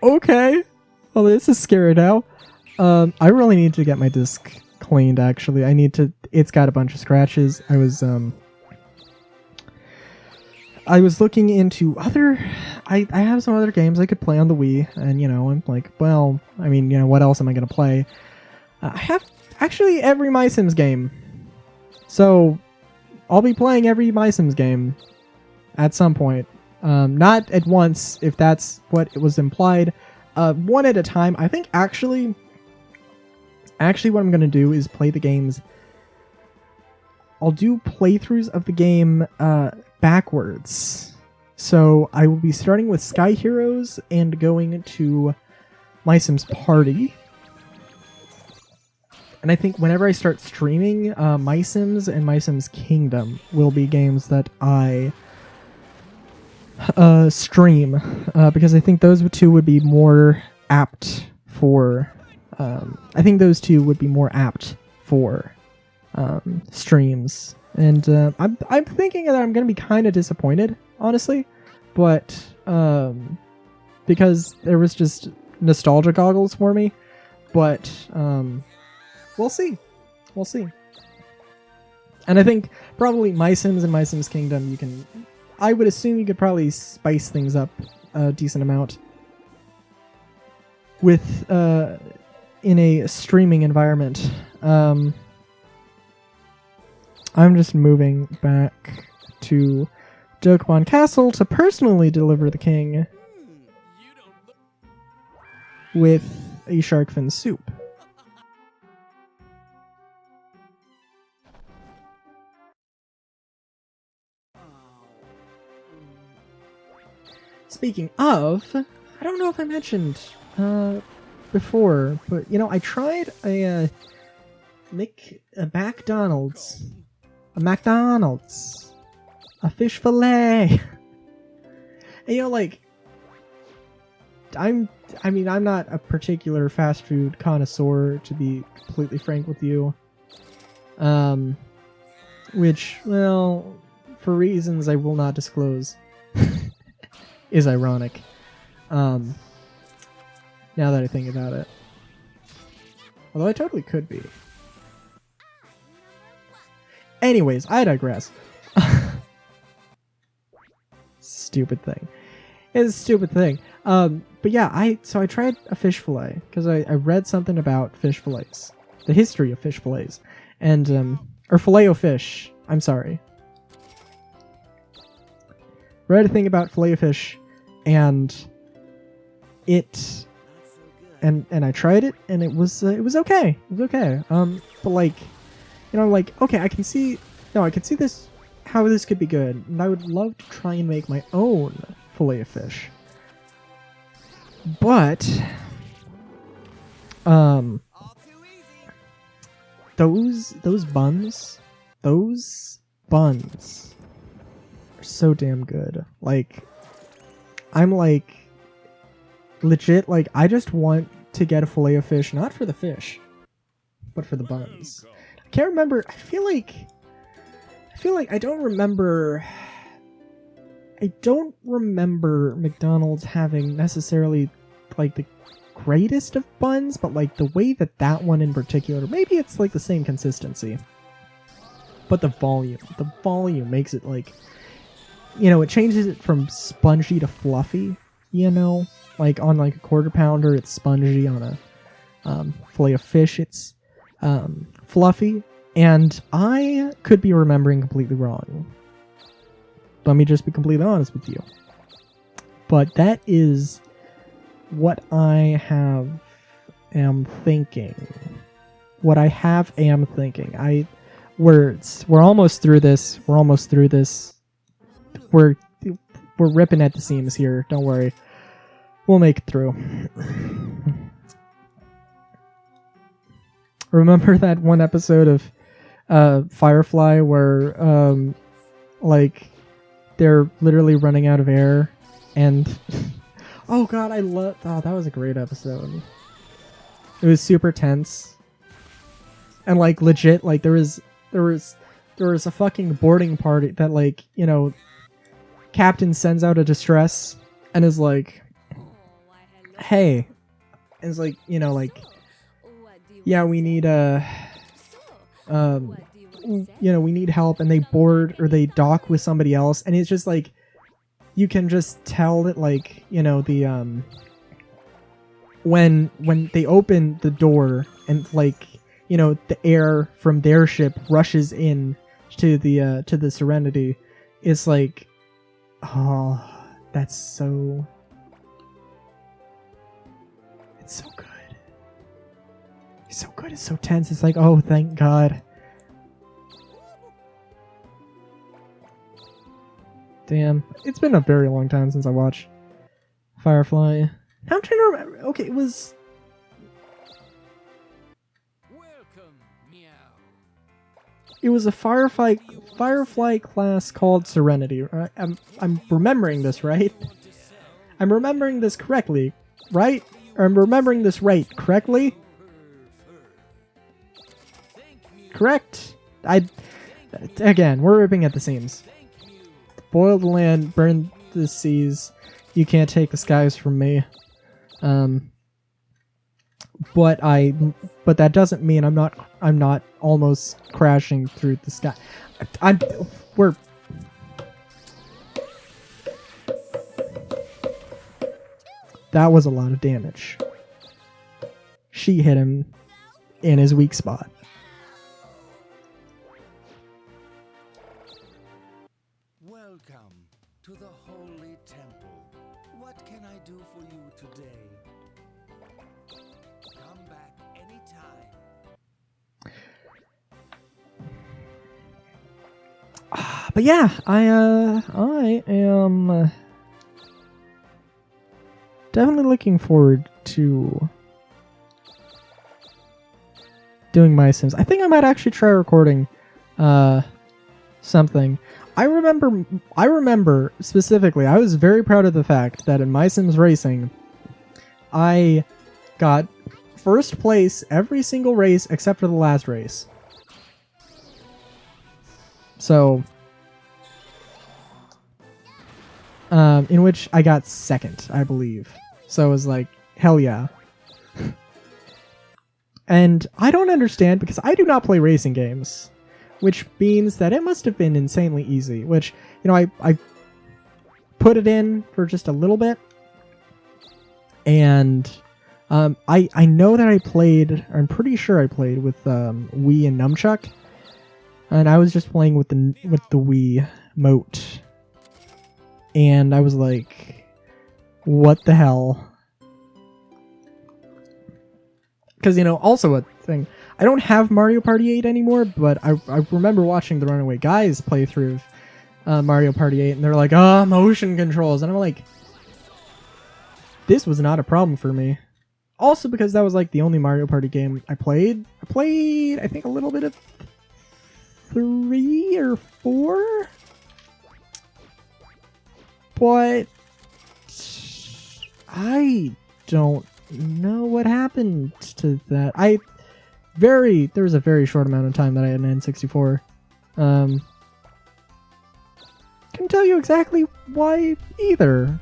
Okay. Well, this is scary now. I really need to get my disc cleaned, actually. It's got a bunch of scratches. I was looking into I have some other games I could play on the Wii, and, I'm like, well, I mean, what else am I going to play? I have, actually, every My Sims game. So, I'll be playing every My Sims game at some point. Not at once, if that's what it was implied. One at a time. I think, actually, what I'm going to do is play the games. I'll do playthroughs of the game, backwards. So I will be starting with Sky Heroes and going to My Sims Party. And I think whenever I start streaming, My Sims and My Sims Kingdom will be games that I stream. Because I think those two would be more apt for... streams. And I'm thinking that I'm going to be kind of disappointed, honestly, but because there was just nostalgia goggles for me, but we'll see. And I think probably My Sims and My Sims Kingdom, I would assume you could probably spice things up a decent amount with in a streaming environment. I'm just moving back to Dokapon Castle to personally deliver the king with a shark fin soup. Speaking of, I don't know if I mentioned before, but I tried a McDonald's, a fish fillet. And I'm not a particular fast food connoisseur, to be completely frank with you. Which, well, for reasons I will not disclose, is ironic. Now that I think about it. Although I totally could be. Anyways, I digress. Stupid thing. It's a stupid thing. But yeah, I tried a fish fillet because I read something about fish fillets, the history of fish fillets, and or filet-o-fish. I'm sorry. Read a thing about filet-o-fish, and I tried it, and it was okay. It was okay. But okay, I can see this, how this could be good, and I would love to try and make my own fillet of fish. But, those buns are so damn good. I'm legit, I just want to get a fillet of fish, not for the fish, but for the buns. I can't remember. I feel like I don't remember McDonald's having necessarily the greatest of buns, but the way that one in particular, maybe it's the same consistency, but the volume makes it it changes it from spongy to fluffy, on a quarter pounder it's spongy, on a fillet of fish it's fluffy, and I could be remembering completely wrong. Let me just be completely honest with you. But that is what I am thinking. We're almost through this. We're ripping at the seams here. Don't worry. We'll make it through. Remember that one episode of Firefly where they're literally running out of air, and oh god, that was a great episode. It was super tense, and legit, there was a fucking boarding party that captain sends out a distress and is hey, it's like, you know, like, yeah, we need um you know, we need help, and they board or they dock with somebody else, and it's just like you can just tell that, like, you know, the when they open the door and, like, you know, the air from their ship rushes in to the Serenity, it's like, oh, that's so, it's so good. It's so good. It's so tense. It's like, oh, thank God. Damn. It's been a very long time since I watched Firefly. Now I'm trying to remember. Okay, it was... It was a Firefly class called Serenity. I'm remembering this, right? I'm remembering this correctly, right? Or I'm remembering this right, correctly? Correct? Again, we're ripping at the seams. Boil the land, burn the seas. You can't take the skies from me. But that doesn't mean I'm not almost crashing through the sky. That was a lot of damage. She hit him in his weak spot. Welcome to the Holy Temple. What can I do for you today? Come back anytime. But yeah, I am definitely looking forward to doing my Sims. I think I might actually try recording something. I remember specifically, I was very proud of the fact that in My Sims Racing, I got first place every single race except for the last race. So, in which I got second, I believe. So it was like, hell yeah. And I don't understand, because I do not play racing games, which means that it must have been insanely easy, which, you know, I put it in for just a little bit, and I know that I played, or I'm pretty sure I played with Wii and Nunchuck, and I was just playing with the Wii Mote, and I was like, what the hell? Because, you know, also a thing, I don't have Mario Party 8 anymore, but I remember watching the Runaway Guys playthrough of Mario Party 8, and they're like, motion controls, and I'm like, this was not a problem for me. Also because that was like the only Mario Party game I played. I played, I think, a little bit of 3 or 4? But I don't know what happened to that. There was a very short amount of time that I had an N64. Couldn't tell you exactly why either.